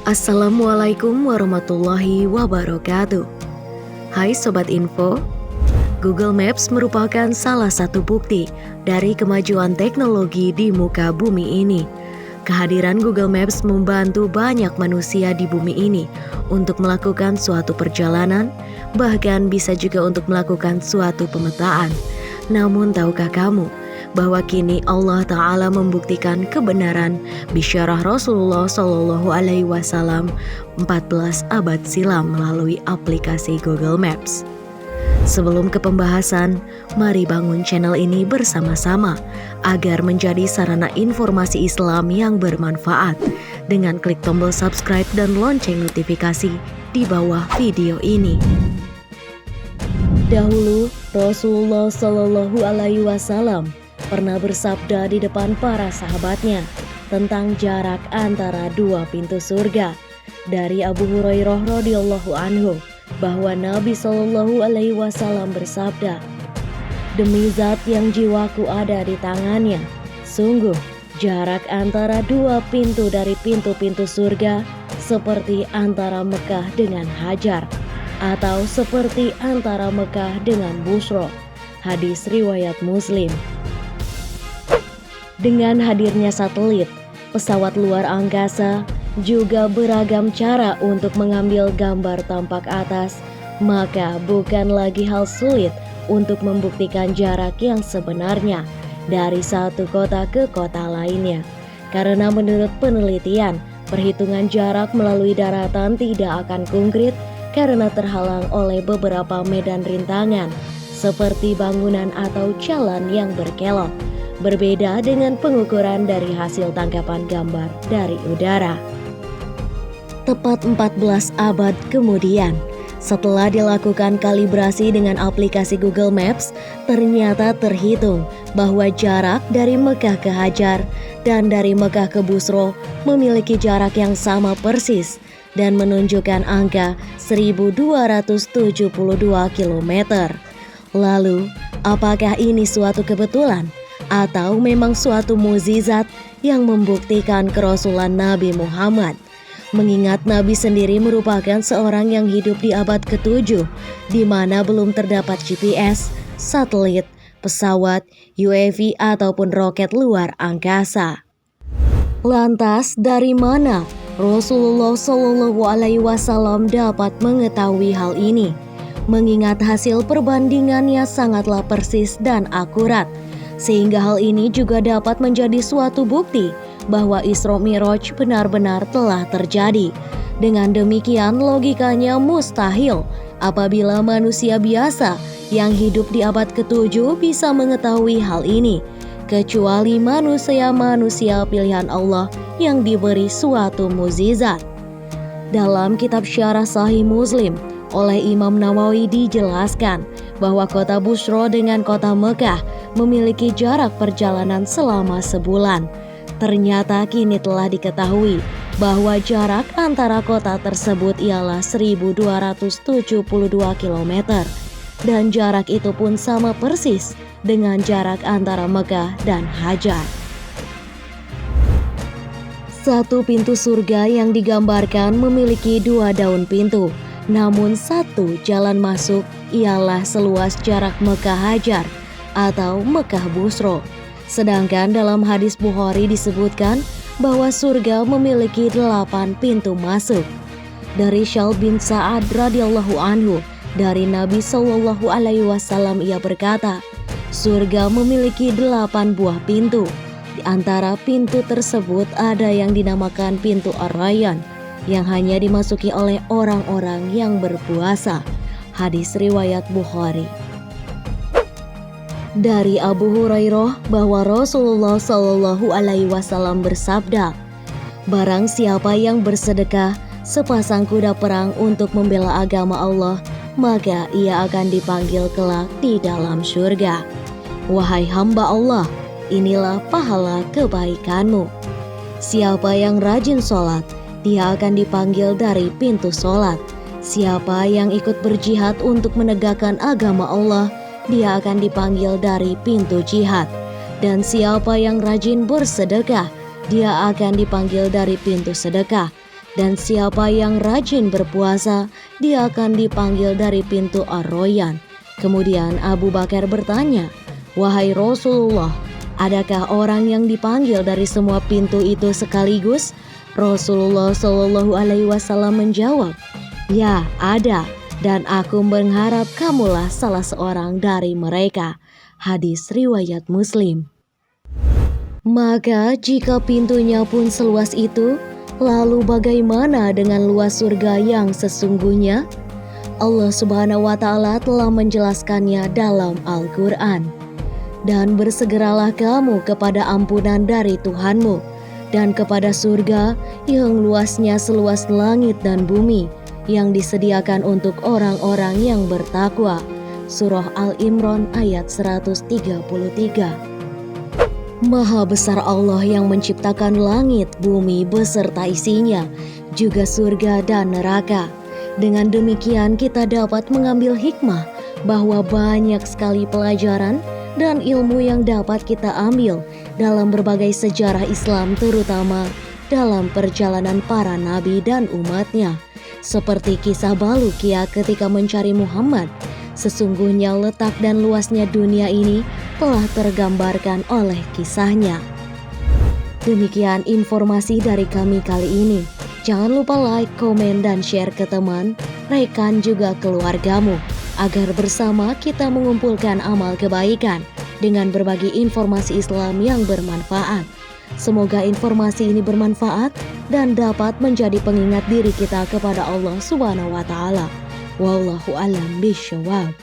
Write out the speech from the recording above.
Assalamualaikum warahmatullahi wabarakatuh. Hai Sobat Info, Google Maps merupakan salah satu bukti dari kemajuan teknologi di muka bumi ini. Kehadiran Google Maps membantu banyak manusia di bumi ini untuk melakukan suatu perjalanan, bahkan bisa juga untuk melakukan suatu pemetaan. Namun tahukah kamu bahwa kini Allah Ta'ala membuktikan kebenaran bisyarah Rasulullah SAW 14 abad silam melalui aplikasi Google Maps. Sebelum ke pembahasan, mari bangun channel ini bersama-sama agar menjadi sarana informasi Islam yang bermanfaat dengan klik tombol subscribe dan lonceng notifikasi di bawah video ini. Dahulu, Rasulullah SAW pernah bersabda di depan para sahabatnya tentang jarak antara dua pintu surga. Dari Abu Hurairah radhiyallahu anhu bahwa Nabi SAW bersabda, "Demi zat yang jiwaku ada di tangannya, sungguh jarak antara dua pintu dari pintu-pintu surga seperti antara Mekah dengan Hajar, atau seperti antara Mekah dengan Busro." Hadis riwayat Muslim. Dengan hadirnya satelit, pesawat luar angkasa, juga beragam cara untuk mengambil gambar tampak atas, maka bukan lagi hal sulit untuk membuktikan jarak yang sebenarnya dari satu kota ke kota lainnya. Karena menurut penelitian, perhitungan jarak melalui daratan tidak akan konkret karena terhalang oleh beberapa medan rintangan, seperti bangunan atau jalan yang berkelok. Berbeda dengan pengukuran dari hasil tangkapan gambar dari udara. Tepat 14 abad kemudian, setelah dilakukan kalibrasi dengan aplikasi Google Maps, ternyata terhitung bahwa jarak dari Mekah ke Hajar dan dari Mekah ke Busro memiliki jarak yang sama persis dan menunjukkan angka 1272 km. Lalu, apakah ini suatu kebetulan? Atau memang suatu mukjizat yang membuktikan kerasulan Nabi Muhammad? Mengingat Nabi sendiri merupakan seorang yang hidup di abad ke-7, di mana belum terdapat GPS, satelit, pesawat, UAV ataupun roket luar angkasa. Lantas dari mana Rasulullah SAW dapat mengetahui hal ini? Mengingat hasil perbandingannya sangatlah persis dan akurat, sehingga hal ini juga dapat menjadi suatu bukti bahwa Isra Mi'raj benar-benar telah terjadi. Dengan demikian, logikanya mustahil apabila manusia biasa yang hidup di abad ke-7 bisa mengetahui hal ini, kecuali manusia pilihan Allah yang diberi suatu mukjizat. Dalam kitab Syarah Sahih Muslim oleh Imam Nawawi dijelaskan bahwa kota Busro dengan kota Mekah memiliki jarak perjalanan selama sebulan. Ternyata kini telah diketahui bahwa jarak antara kota tersebut ialah 1272 km, dan jarak itu pun sama persis dengan jarak antara Mekah dan Hajar. Satu pintu surga yang digambarkan memiliki dua daun pintu, namun satu jalan masuk ialah seluas jarak Mekah Hajar atau Mekah Busro. Sedangkan dalam hadis Bukhari disebutkan bahwa surga memiliki 8 pintu masuk. Dari Syal bin Sa'ad radhiyallahu anhu dari Nabi SAW ia berkata, surga memiliki 8 buah pintu. Di antara pintu tersebut ada yang dinamakan pintu Ar-Rayyan, yang hanya dimasuki oleh orang-orang yang berpuasa. Hadis riwayat Bukhari. Dari Abu Hurairah bahwa Rasulullah SAW bersabda, "Barang siapa yang bersedekah sepasang kuda perang untuk membela agama Allah, maka ia akan dipanggil kelak di dalam surga. Wahai hamba Allah, inilah pahala kebaikanmu. Siapa yang rajin sholat, dia akan dipanggil dari pintu sholat. Siapa yang ikut berjihad untuk menegakkan agama Allah, dia akan dipanggil dari pintu jihad. Dan siapa yang rajin bersedekah, dia akan dipanggil dari pintu sedekah. Dan siapa yang rajin berpuasa, dia akan dipanggil dari pintu Ar-Royan. Kemudian Abu Bakar bertanya, "Wahai Rasulullah, adakah orang yang dipanggil dari semua pintu itu sekaligus?" Rasulullah Shallallahu Alaihi Wasallam menjawab, "Ya, ada, dan aku mengharap kamulah salah seorang dari mereka." Hadis riwayat Muslim. Maka jika pintunya pun seluas itu, lalu bagaimana dengan luas surga yang sesungguhnya? Allah Subhanahu wa Ta'ala telah menjelaskannya dalam Al-Quran. Dan bersegeralah kamu kepada ampunan dari Tuhanmu, dan kepada surga yang luasnya seluas langit dan bumi, yang disediakan untuk orang-orang yang bertakwa. Surah Al-Imran ayat 133. Maha besar Allah yang menciptakan langit, bumi beserta isinya, juga surga dan neraka. Dengan demikian kita dapat mengambil hikmah bahwa banyak sekali pelajaran dan ilmu yang dapat kita ambil dalam berbagai sejarah Islam, terutama dalam perjalanan para nabi dan umatnya. Seperti kisah Baluqiyah ketika mencari Muhammad. Sesungguhnya letak dan luasnya dunia ini telah tergambarkan oleh kisahnya. Demikian informasi dari kami kali ini. Jangan lupa like, komen, dan share ke teman, rekan juga keluargamu, agar bersama kita mengumpulkan amal kebaikan dengan berbagi informasi Islam yang bermanfaat. Semoga informasi ini bermanfaat dan dapat menjadi pengingat diri kita kepada Allah Subhanahu wa Ta'ala. Wallahu a'lam bishawab.